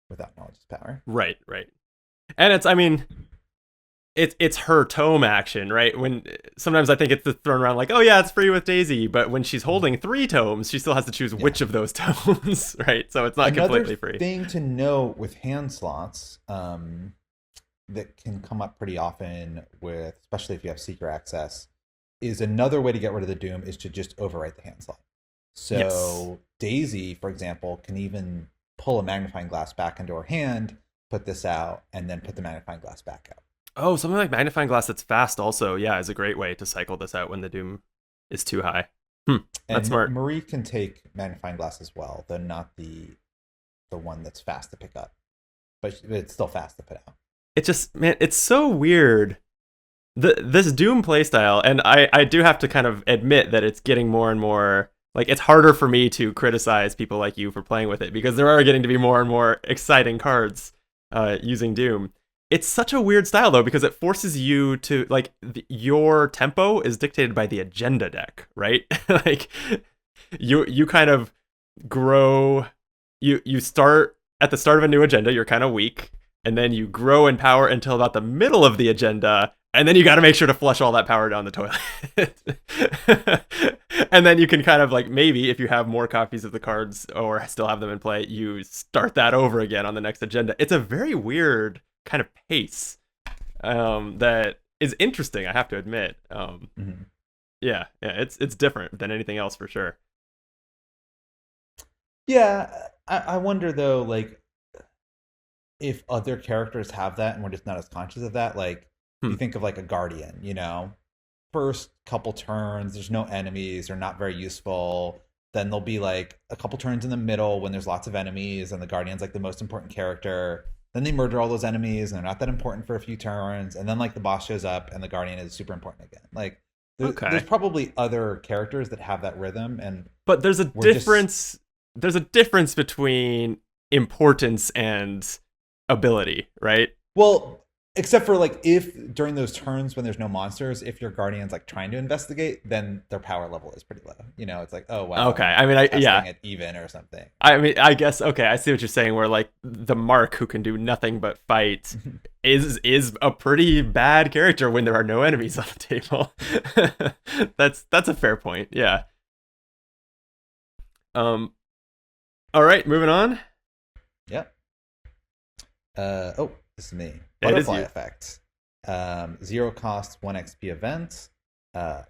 without knowledge's power. Right. And it's her tome action, right? When sometimes I think it's thrown around like, oh yeah, it's free with Daisy, but when she's holding 3 tomes, she still has to choose which of those tomes, right? So it's not completely free. Another thing to know with hand slots that can come up pretty often with, especially if you have seeker access, is another way to get rid of the Doom is to just overwrite the hand slot. So Daisy, for example, can even pull a magnifying glass back into her hand, put this out, and then put the magnifying glass back out. Oh, something like magnifying glass that's fast also, yeah, is a great way to cycle this out when the Doom is too high. That's smart. Marie can take magnifying glass as well, though not the one that's fast to pick up. But it's still fast to put out. It just, man, it's so weird. This Doom playstyle, and I do have to kind of admit that it's getting more and more, like, it's harder for me to criticize people like you for playing with it, because there are getting to be more and more exciting cards using Doom. It's such a weird style, though, because it forces you to, like, your tempo is dictated by the agenda deck, right? Like, you kind of grow, you start at the start of a new agenda, you're kind of weak, and then you grow in power until about the middle of the agenda, and then you got to make sure to flush all that power down the toilet. And then you can kind of, like, maybe if you have more copies of the cards or still have them in play, you start that over again on the next agenda. It's a very weird kind of pace that is interesting, I have to admit. Yeah, it's different than anything else for sure. Yeah, I wonder though, like, if other characters have that and we're just not as conscious of that. Like, you think of like a Guardian, you know, first couple turns, there's no enemies, they're not very useful. Then there'll be like a couple turns in the middle when there's lots of enemies, and the Guardian's like the most important character. Then they murder all those enemies, and they're not that important for a few turns. And then like the boss shows up, and the Guardian is super important again. Like, there's probably other characters that have that rhythm, but there's a difference. There's a difference between importance and ability, right? Well, except for like if during those turns when there's no monsters, if your Guardian's like trying to investigate, then their power level is pretty low. You know, it's like, oh wow. Okay, I mean, at even or something. I mean, I guess, okay, I see what you're saying. Where like the Mark, who can do nothing but fight, is a pretty bad character when there are no enemies on the table. That's a fair point. Yeah. All right, moving on. Yep. This is me. Butterfly effect. 0 cost, 1 XP event.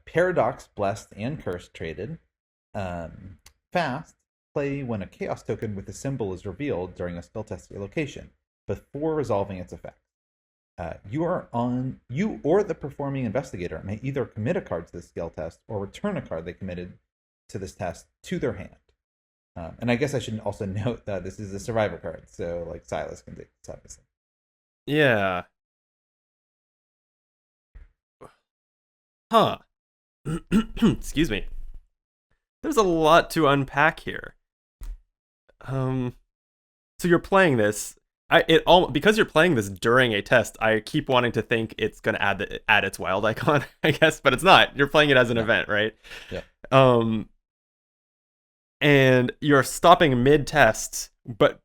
Paradox, blessed and cursed traded. Fast. Play when a chaos token with a symbol is revealed during a spell test at your location, before resolving its effect. You or the performing investigator may either commit a card to the skill test or return a card they committed to this test to their hand. And I guess I should also note that this is a survivor card, so like Silas can take this, obviously. Yeah. Huh. Excuse me. There's a lot to unpack here. So you're playing this. Because you're playing this during a test, I keep wanting to think it's gonna add its wild icon, I guess, but it's not. You're playing it as an event, right? Yeah. And you're stopping mid-test, but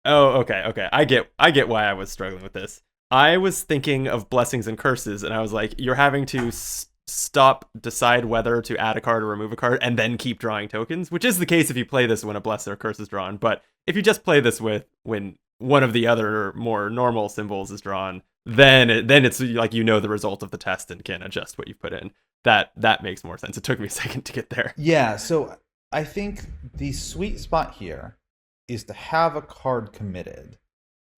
okay. I get why I was struggling with this. I was thinking of blessings and curses, and I was like, you're having to decide whether to add a card or remove a card, and then keep drawing tokens, which is the case if you play this when a bless or curse is drawn. But if you just play this when one of the other more normal symbols is drawn, then it's like the result of the test and can adjust what you put in. That makes more sense. It took me a second to get there. Yeah, so I think the sweet spot here is to have a card committed,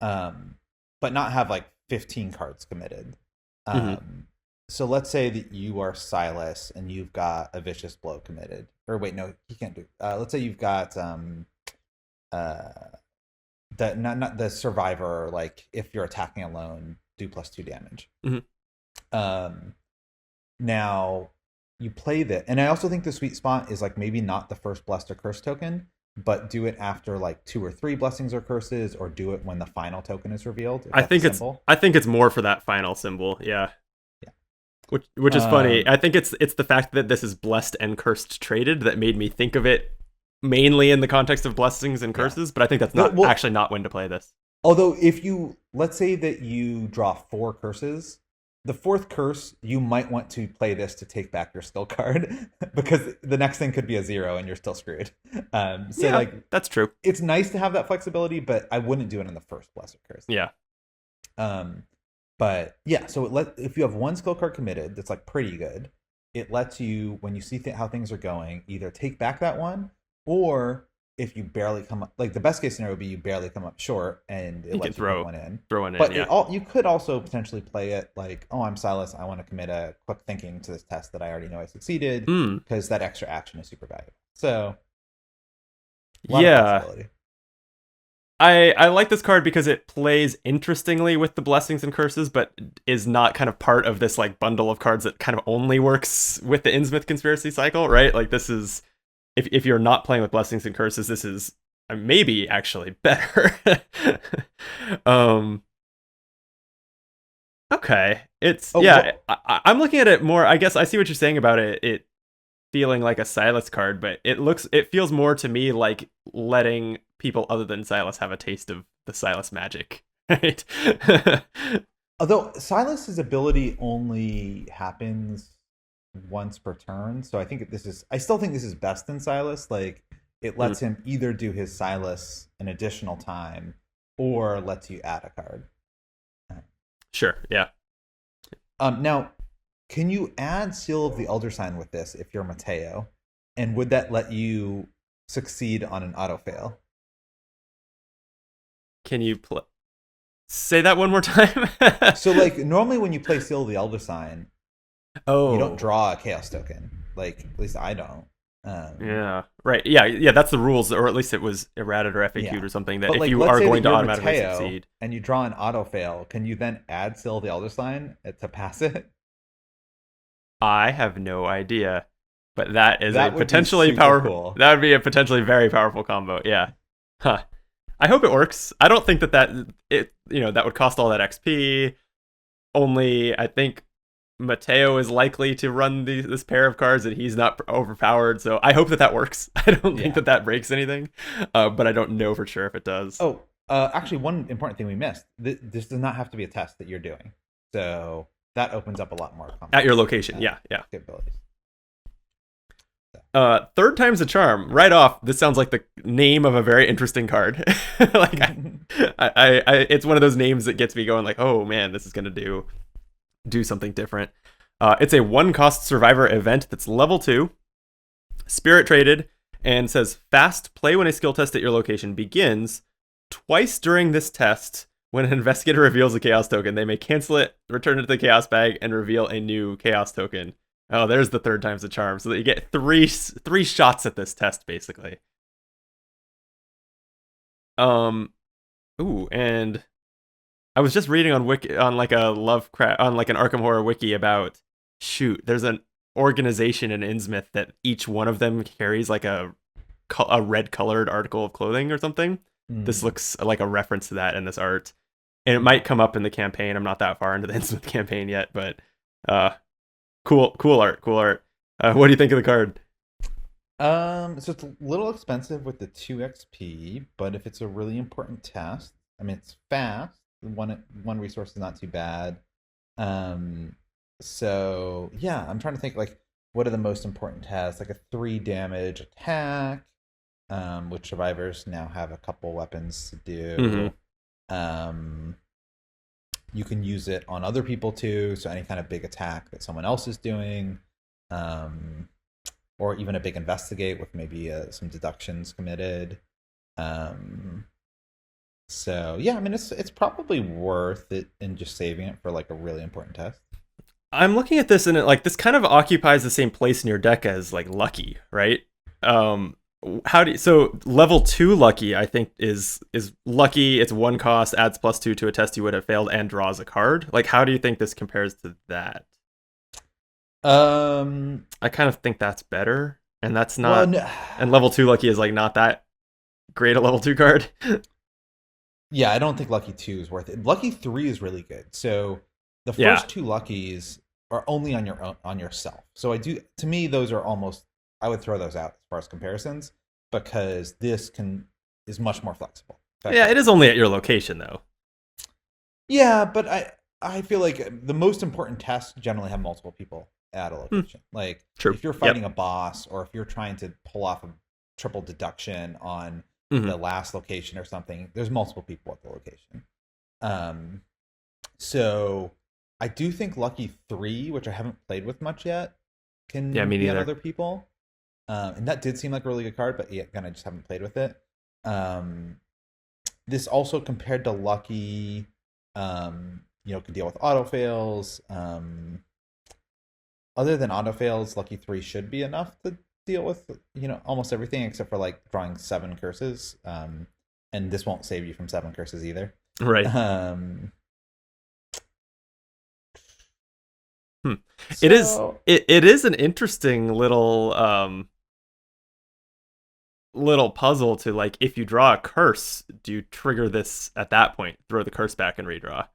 but not have like 15 cards committed. So let's say that you are Silas and you've got a Vicious Blow committed. Or wait, no, he can't do. Let's say you've got not the Survivor. Like if you're attacking alone, do +2 damage. Now you play that, and I also think the sweet spot is like maybe not the first blessed or cursed token, but do it after like 2 or 3 blessings or curses, or do it when the final token is revealed. I think it's more for that final symbol. Yeah. Which is funny. I think it's the fact that this is blessed and cursed traded that made me think of it mainly in the context of blessings and curses, but I think that's actually not when to play this. Although let's say that you draw 4 curses, the 4th curse, you might want to play this to take back your skill card because the next thing could be a 0 and you're still screwed. That's true. It's nice to have that flexibility, but I wouldn't do it in the first blessed curse. Yeah. But yeah, so if you have 1 skill card committed, that's like pretty good. It lets you, when you see how things are going, either take back that one, or if you barely come up, like the best case scenario would be you barely come up short, and it lets you throw one in. But you could also potentially play it like, oh, I'm Silas, I want to commit a quick thinking to this test that I already know I succeeded, because that extra action is super valuable. So, yeah. I like this card because it plays interestingly with the blessings and curses, but is not kind of part of this like bundle of cards that kind of only works with the Innsmouth conspiracy cycle, right? Like this is, if you're not playing with blessings and curses, this is maybe actually better. Okay, I'm looking at it more. I guess I see what you're saying about it feeling like a Silas card, but it feels more to me like letting people other than Silas have a taste of the Silas magic, right? Although Silas's ability only happens once per turn, so I still think this is best in Silas. Like it lets him either do his Silas an additional time or lets you add a card. Sure, yeah. Now, can you add Seal of the Elder Sign with this if you're Mateo? And would that let you succeed on an auto fail? Can you say that one more time? So, like, normally when you play Seal of the Elder Sign, you don't draw a Chaos token. Like, at least I don't. Yeah, right. Yeah, that's the rules, or at least it was errated or FAQ'd or something, that but if you are going to automatically succeed. And you draw an auto fail, can you then add Seal of the Elder Sign to pass it? I have no idea, but that a potentially powerful. Cool. That would be a potentially very powerful combo. Yeah, huh. I hope it works. I don't think that would cost all that XP. Only I think Mateo is likely to run this pair of cards, and he's not overpowered. So I hope that works. I don't think that breaks anything, but I don't know for sure if it does. Oh, actually, one important thing we missed. This does not have to be a test that you're doing. So that opens up a lot more at your location. Yeah. Capabilities. Third time's a charm. Right off, this sounds like the name of a very interesting card. Like I it's one of those names that gets me going. Like, oh man, this is gonna do something different. It's a 1-cost survivor event that's level 2, spirit traded, and says fast. Play when a skill test at your location begins. Twice during this test, when an investigator reveals a chaos token, they may cancel it, return it to the chaos bag, and reveal a new chaos token. Oh, there's the third time's the charm. So that you get three shots at this test, basically. Ooh, and I was just reading on like an Arkham Horror wiki about, there's an organization in Innsmouth that each one of them carries like a red colored article of clothing or something. This looks like a reference to that in this art. And it might come up in the campaign. I'm not that far into the Innsmouth campaign yet, but cool art. What do you think of the card? So it's a little expensive with the 2 XP, but if it's a really important test, I mean, it's fast. One resource is not too bad. So yeah, I'm trying to think like what are the most important tests? Like a 3 damage attack, which survivors now have a couple weapons to Hmm. do. Um, you can use it on other people too, so any kind of big attack that someone else is doing, um, or even a big investigate with maybe some deductions committed. Um, so yeah, I mean it's probably worth it in just saving it for like a really important test. I'm looking at this and like this kind of occupies the same place in your deck as like Lucky, right? Um, how do you, so level 2 Lucky I think is Lucky. It's 1 cost, adds +2 to a test you would have failed, and draws a card. Like, how do you think this compares to that? Um, I kind of think that's better, and that's well, not. no, And level 2 Lucky is like not that great a level 2 card. yeah, I don't think Lucky 2 is worth it. Lucky 3 is really good. So the Yeah, first two Luckies are only on your own, on yourself. So I do, to me those are almost, I would throw those out as far as comparisons because this can is much more flexible. yeah, it is only at your location though. Yeah, but I feel like the most important tests generally have multiple people at a Hmm, location. Like true. if you're Yep. fighting a boss or if you're trying to pull off a triple deduction on Hmm. the last location or something, there's multiple people at the location. Um, so I do think Lucky 3, which I haven't played with much yet, Yeah, can me be on neither. other people. And that did seem like a really good card, but yeah, again, I just haven't played with it. Um, this also compared to Lucky, can deal with auto fails. Other than auto fails, Lucky 3 should be enough to deal with, almost everything except for like drawing 7 curses. And this won't save you from 7 curses either. Right. Um, Hmm. It is so it is an interesting little puzzle to like, if you draw a curse, do you trigger this at that point, throw the curse back and redraw?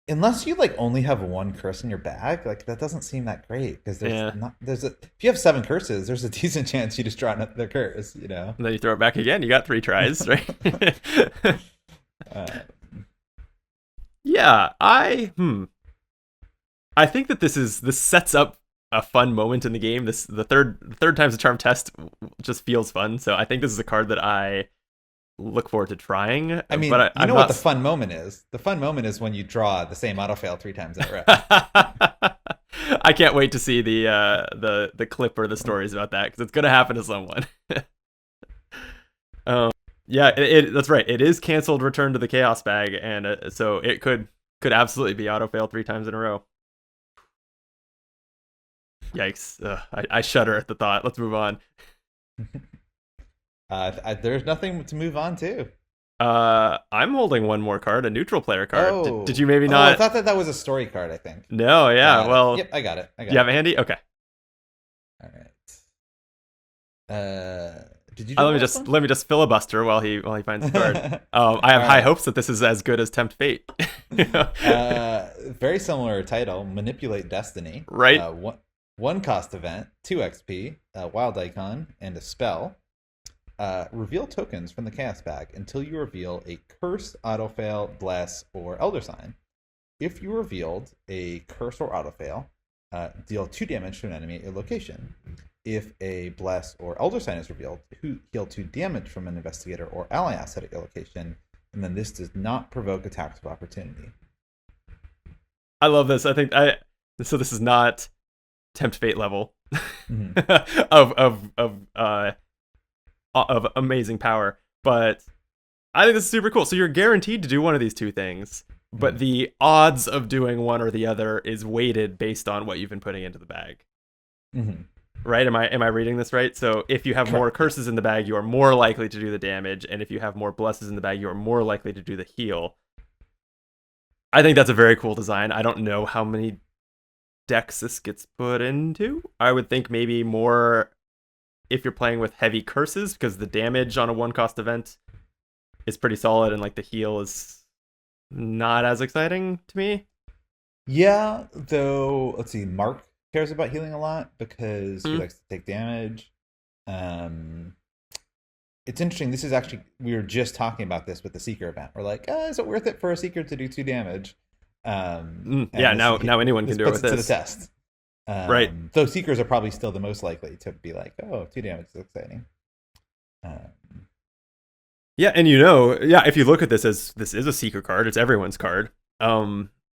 unless you like only have 1 curse in your bag, like that doesn't seem that great because Yeah. if you have 7 curses, there's a decent chance you just draw another curse. And then you throw it back again. You got 3 tries, right? uh, Yeah, I think that this sets up a fun moment in the game. This the third time's a charm test just feels fun. So I think this is a card that I look forward to trying. I But mean, you I'm know what not. the fun moment is? The fun moment is when you draw the same auto fail 3 times in a row. I can't wait to see the clip or the stories about that because it's gonna happen to someone. um, yeah, that's right. It is canceled. Return to the chaos bag, and so it could absolutely be auto fail 3 times in a row. Yikes! I shudder at the thought. Let's move on. There's nothing to move on to. I'm holding one more card, a neutral player card. Did Oh, you maybe I not? thought that was a story card. I think. No, yeah. Got it. Well, Yep, I got it. I you got have it it. handy. Okay. All right. Did you do the Let me last just one? let me just filibuster while he finds the card. I have All high right. hopes that this is as good as Tempt Fate. Very similar title, Manipulate Destiny. Right? One cost event, 2 XP, a wild icon, and a spell. Reveal tokens from the chaos bag until you reveal a curse, autofail, bless, or elder sign. If you revealed a curse or autofail, deal 2 damage to an enemy at your location. If a bless or elder sign is revealed, heal 2 damage from an investigator or ally asset at your location, and then this does not provoke attacks of opportunity. I love this. I think I so this is not Tempt Fate level Mm-hmm. of amazing power, but I think this is super cool. So you're guaranteed to do one of these 2 things, but Mm-hmm. the odds of doing one or the other is weighted based on what you've been putting into the bag. Mm-hmm. Right? Am I reading this right? So if you have more Correct. Yeah. curses in the bag, you are more likely to do the damage, and if you have more blesses in the bag, you are more likely to do the heal. I think that's a very cool design. I don't know how many decks this gets put into. I would think maybe more if you're playing with heavy curses, because the damage on a 1 cost event is pretty solid, and like the heal is not as exciting to me. Yeah, though, let's see. Mark cares about healing a lot because he Mm. likes to take damage. Um, it's interesting. This is actually, we were just talking about this with the Seeker event. We're like, is it worth it for a Seeker to do 2 damage? Yeah, now anyone can do it with puts it to the this. test. Right. Though Seekers are probably still the most likely to be like, oh, 2 damage is exciting. Yeah, and if you look at this as this is a Seeker card, it's everyone's card.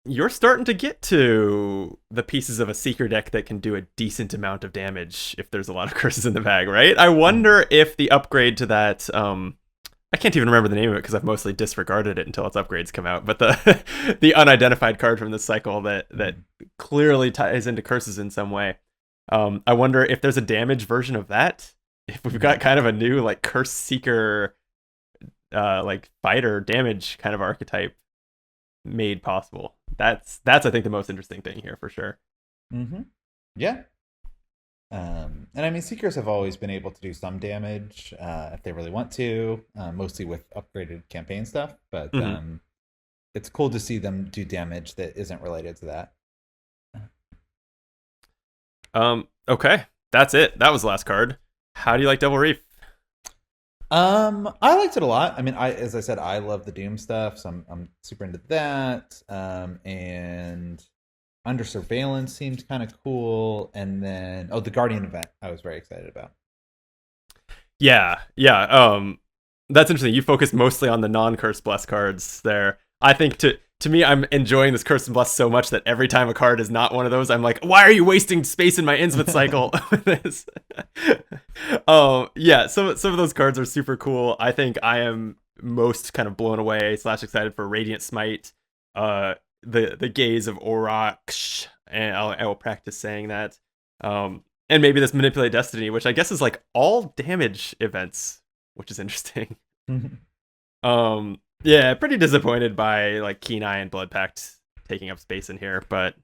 You're starting to get to the pieces of a Seeker deck that can do a decent amount of damage if there's a lot of curses in the bag, right? I wonder if the upgrade to that, I can't even remember the name of it because I've mostly disregarded it until its upgrades come out, but the the unidentified card from this cycle that clearly ties into curses in some way. I wonder if there's a damage version of that. If we've got kind of a new like Curse Seeker like fighter damage kind of archetype made possible. That's I think the most interesting thing here for sure. Yeah. And I mean, Seekers have always been able to do some damage if they really want to, mostly with upgraded campaign stuff. But it's cool to see them do damage that isn't related to that. Okay, that's it. That was the last card. How do you like Devil Reef? I liked it a lot. I mean, as I said, I love the Doom stuff, so I'm super into that. And Under Surveillance seemed kind of cool, and then the Guardian event I was very excited about. Yeah. That's interesting. You focused mostly on the non-Curse Bless cards there. I think to me, I'm enjoying this Curse and Bless so much that every time a card is not one of those, I'm like, why are you wasting space in my Innsmouth cycle with this? Yeah, some of those cards are super cool. I think I am most kind of blown away / excited for Radiant Smite, the Gaze of Ouraxsh, and I will practice saying that. And maybe this Manipulate Destiny, which I guess is like all damage events, which is interesting. Yeah, pretty disappointed by like Keen Eye and Blood Pact taking up space in here, but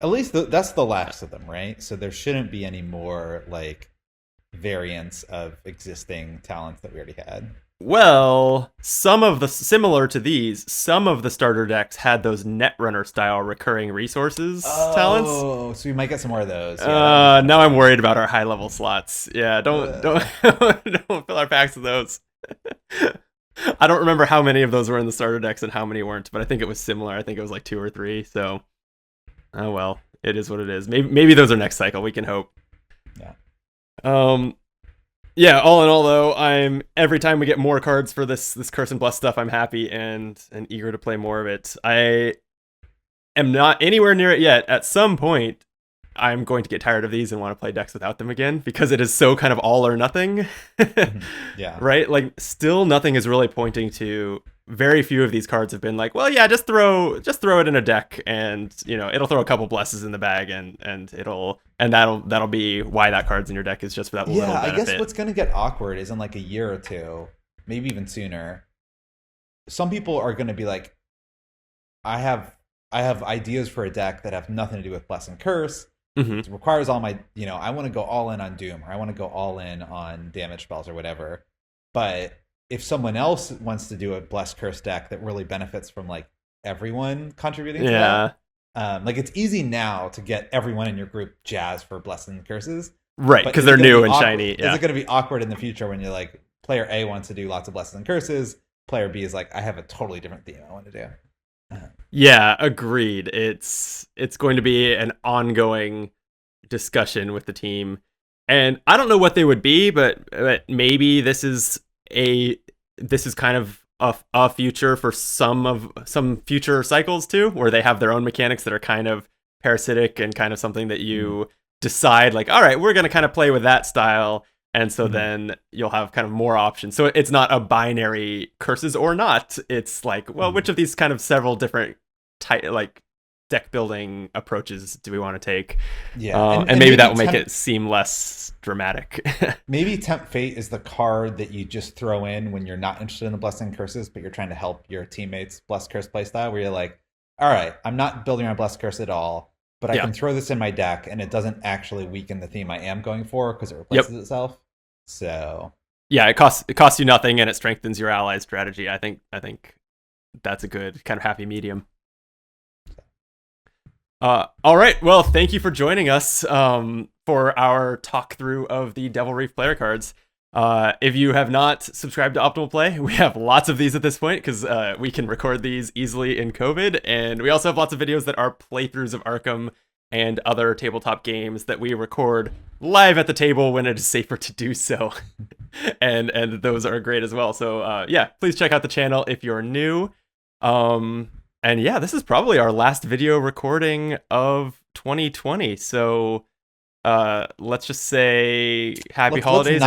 at least that's the last of them, right? So there shouldn't be any more like variants of existing talents that we already had. Well, some of the similar to these, some of the starter decks had those Netrunner style recurring resources talents. Oh, so we might get some more of those. Yeah, now I'm worried about our high level slots. Yeah, don't fill our packs with those. I don't remember how many of those were in the starter decks and how many weren't, but I think it was similar. I think it was like 2 or 3. So, oh well, it is what it is. Maybe those are next cycle. We can hope. Yeah. Yeah. All in all, though, every time we get more cards for this Curse and Bless stuff, I'm happy and eager to play more of it. I am not anywhere near it yet. At some point, I'm going to get tired of these and want to play decks without them again because it is so kind of all or nothing. Yeah. Right? Like still nothing is really pointing to, very few of these cards have been like, well, yeah, just throw it in a deck and, it'll throw a couple blesses in the bag and that'll be why that card's in your deck is just for that little benefit. I guess what's going to get awkward is in like a year or two, maybe even sooner, some people are going to be like, I have ideas for a deck that have nothing to do with Bless and Curse. It requires all my, I want to go all in on Doom, or I want to go all in on damage spells or whatever. But if someone else wants to do a Bless Curse deck that really benefits from like everyone contributing to that, like it's easy now to get everyone in your group jazzed for Bless and Curses. Right, because they're new and shiny. Yeah. Is it going to be awkward in the future when you're like, player A wants to do lots of Blesses and Curses, player B is like, I have a totally different theme I want to do. Yeah, agreed. It's going to be an ongoing discussion with the team, and I don't know what they would be, but maybe this is kind of a future for some future cycles too, where they have their own mechanics that are kind of parasitic and kind of something that you decide like, all right, we're going to kind of play with that style. And so then you'll have kind of more options. So it's not a binary curses or not. It's like, well, which of these kind of several different like deck building approaches do we want to take? Yeah. And maybe that will make it seem less dramatic. Maybe Tempt Fate is the card that you just throw in when you're not interested in the Blessing Curses, but you're trying to help your teammates Bless Curse playstyle, where you're like, all right, I'm not building around Bless Curse at all, but I can throw this in my deck and it doesn't actually weaken the theme I am going for because it replaces itself. So yeah, it costs you nothing and it strengthens your allies' strategy. I think that's a good kind of happy medium. All right, well, thank you for joining us for our talk through of the Devil Reef player cards. If you have not subscribed to Optimal Play, we have lots of these at this point because we can record these easily in COVID. And we also have lots of videos that are playthroughs of Arkham and other tabletop games that we record live at the table when it is safer to do so. and those are great as well. So yeah, please check out the channel if you're new. And yeah, this is probably our last video recording of 2020. So let's just say happy holidays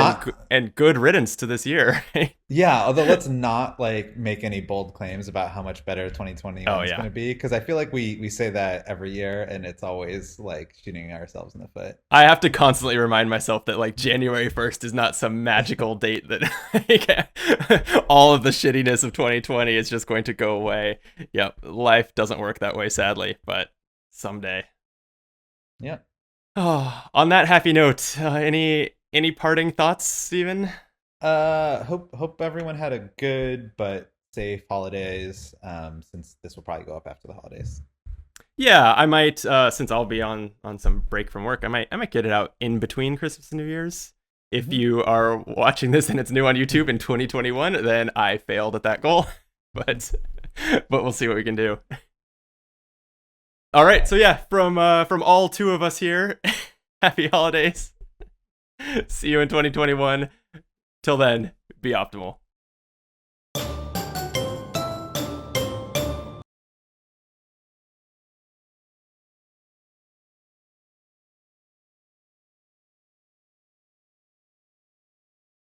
and good riddance to this year. Yeah, although let's not like make any bold claims about how much better 2021 is going to be, because I feel like we say that every year and it's always like shooting ourselves in the foot. I have to constantly remind myself that like January 1st is not some magical date that like, all of the shittiness of 2020 is just going to go away. Yep, life doesn't work that way, sadly, but someday. Yeah. Oh, on that happy note, any parting thoughts, Steven? Hope everyone had a good but safe holidays. Since this will probably go up after the holidays. Yeah, I might. Since I'll be on some break from work, I might get it out in between Christmas and New Year's. If you are watching this and it's new on YouTube in 2021, then I failed at that goal. but we'll see what we can do. All right, so yeah, from all two of us here, happy holidays. See you in 2021. Till then, be optimal.